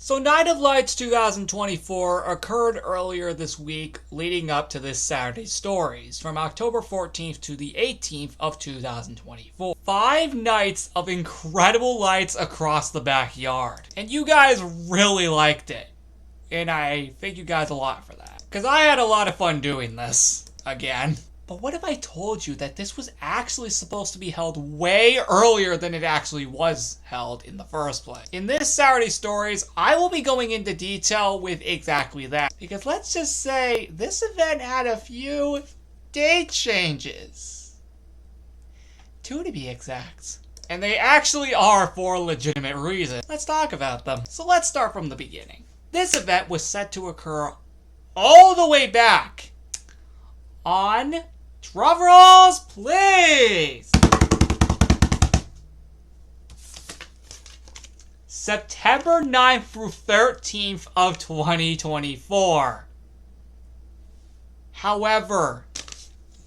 So Night of Lights 2024 occurred earlier this week leading up to this Saturday's stories from October 14th to the 18th of 2024. 5 nights of incredible lights across the backyard. And you guys really liked it. And I thank you guys a lot for that. Because I had a lot of fun doing this again. But what if I told you that this was actually supposed to be held way earlier than it actually was held in the first place? In this Saturday Stories, I will be going into detail with exactly that. Because let's just say, this event had a few date changes. 2 to be exact. And they actually are for legitimate reasons. Let's talk about them. So let's start from the beginning. This event was set to occur all the way back on... drum rolls, please! September 9th through 13th of 2024. However,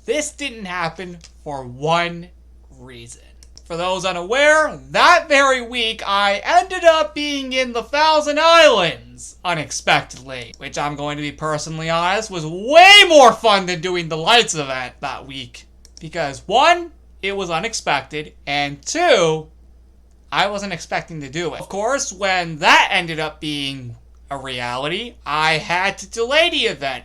this didn't happen for one reason. For those unaware, that very week I ended up being in the Thousand Islands unexpectedly, which I'm going to be personally honest was way more fun than doing the Lights event that week. Because 1, it was unexpected, and 2, I wasn't expecting to do it. Of course, when that ended up being a reality, I had to delay the event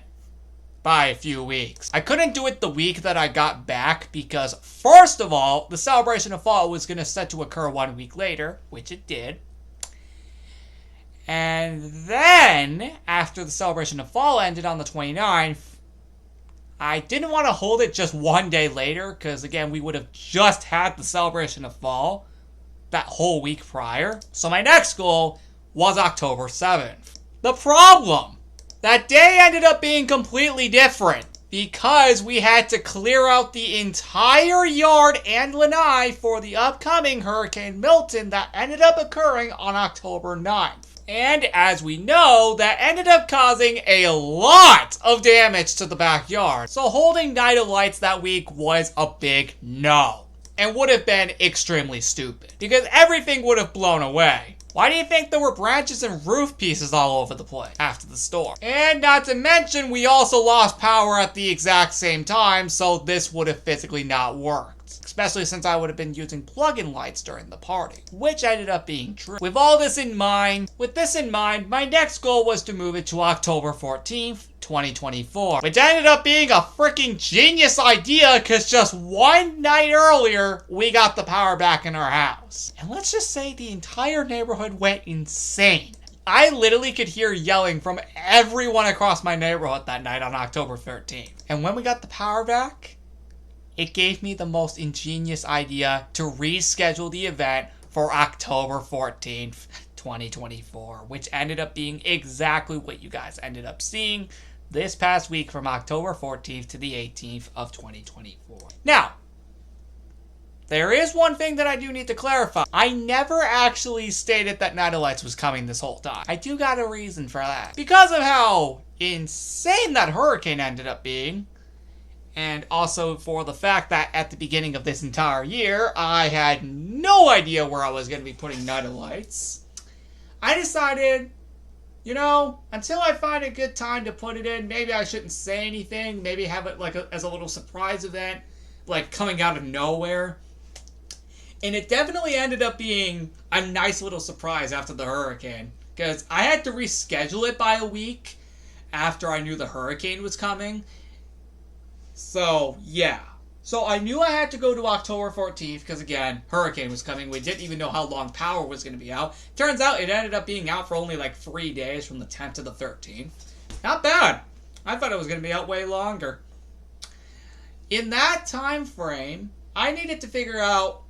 by a few weeks. I couldn't do it the week that I got back because, first of all, the Celebration of Fall was going to set to occur 1 week later, which it did. And then, after the Celebration of Fall ended on the 29th, I didn't want to hold it just 1 day later because, again, we would have just had the Celebration of Fall that whole week prior. So my next goal was October 7th. The problem: that day ended up being completely different because we had to clear out the entire yard and lanai for the upcoming Hurricane Milton that ended up occurring on October 9th. And as we know, that ended up causing a lot of damage to the backyard. So holding Night of Lights that week was a big no. And would have been extremely stupid because everything would have blown away. Why do you think there were branches and roof pieces all over the place after the storm? And not to mention, we also lost power at the exact same time, so this would have physically not worked. Especially since I would have been using plug-in lights during the party, which ended up being true. With this in mind, my next goal was to move it to October 14th, 2024, which ended up being a freaking genius idea because just 1 night earlier, we got the power back in our house. And let's just say the entire neighborhood went insane. I literally could hear yelling from everyone across my neighborhood that night on October 13th. And when we got the power back, it gave me the most ingenious idea to reschedule the event for October 14th, 2024, which ended up being exactly what you guys ended up seeing this past week from October 14th to the 18th of 2024. Now, there is one thing that I do need to clarify. I never actually stated that Night of Lights was coming this whole time. I do got a reason for that. Because of how insane that hurricane ended up being, and also for the fact that at the beginning of this entire year, I had no idea where I was going to be putting Night of Lights, I decided, until I find a good time to put it in, maybe I shouldn't say anything. Maybe have it as a little surprise event, like coming out of nowhere. And it definitely ended up being a nice little surprise after the hurricane, because I had to reschedule it by a week after I knew the hurricane was coming. So, yeah. So I knew I had to go to October 14th because, again, hurricane was coming. We didn't even know how long power was going to be out. Turns out it ended up being out for only 3 days from the 10th to the 13th. Not bad. I thought it was going to be out way longer. In that time frame, I needed to figure out,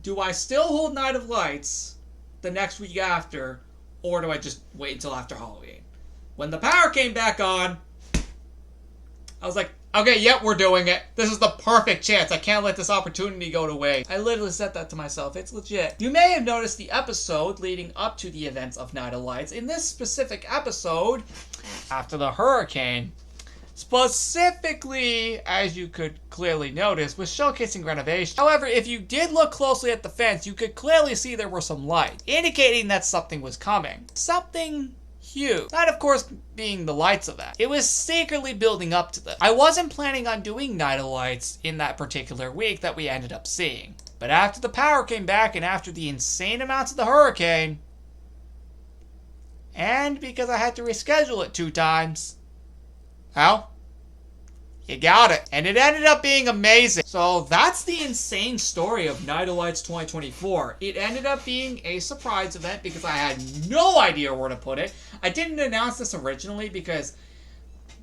do I still hold Night of Lights the next week after, or do I just wait until after Halloween? When the power came back on, I was like, okay, yep, we're doing it. This is the perfect chance. I can't let this opportunity go to waste. I literally said that to myself. It's legit. You may have noticed the episode leading up to the events of Night of Lights. In this specific episode, after the hurricane, Specifically, as you could clearly notice, was showcasing renovation. However, if you did look closely at the fence, you could clearly see there were some lights, indicating that something was coming. Something huge. That, of course, being the lights event. It was secretly building up to this. I wasn't planning on doing Night of Lights in that particular week that we ended up seeing. But after the power came back and after the insane amounts of the hurricane, and because I had to reschedule it 2 times, well, you got it. And it ended up being amazing. So that's the insane story of Night of Lights 2024. It ended up being a surprise event because I had no idea where to put it. I didn't announce this originally because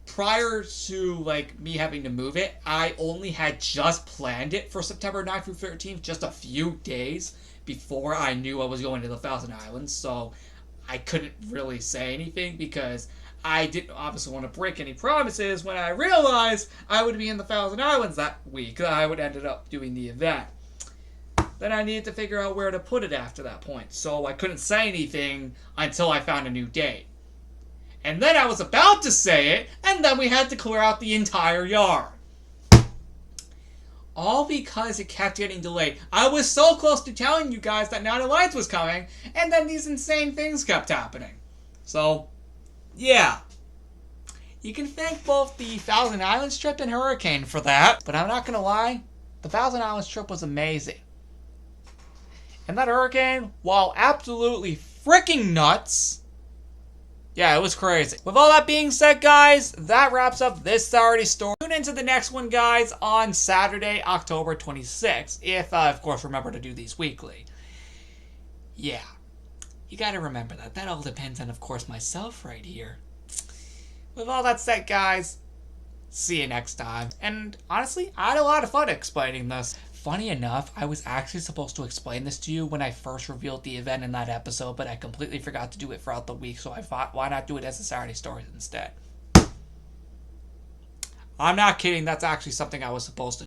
prior to me having to move it, I only had just planned it for September 9th through 13th, just a few days before I knew I was going to the Thousand Islands. So I couldn't really say anything because I didn't obviously want to break any promises when I realized I would be in the Thousand Islands that week. I would ended up doing the event. Then I needed to figure out where to put it after that point. So I couldn't say anything until I found a new date. And then I was about to say it, and then we had to clear out the entire yard. All because it kept getting delayed. I was so close to telling you guys that Night of Lights was coming, and then these insane things kept happening. So, yeah. You can thank both the Thousand Islands trip and Hurricane for that, but I'm not going to lie, the Thousand Islands trip was amazing. And that hurricane, while absolutely freaking nuts, yeah, it was crazy. With all that being said, guys, that wraps up this Saturday story. Tune into the next one, guys, on Saturday, October 26th, if, of course, remember to do these weekly. Yeah, you gotta remember that. That all depends on, of course, myself right here. With all that said, guys, see you next time. And honestly, I had a lot of fun explaining this. Funny enough, I was actually supposed to explain this to you when I first revealed the event in that episode, but I completely forgot to do it throughout the week, so I thought, why not do it as a Saturday story instead? I'm not kidding, that's actually something I was supposed to do.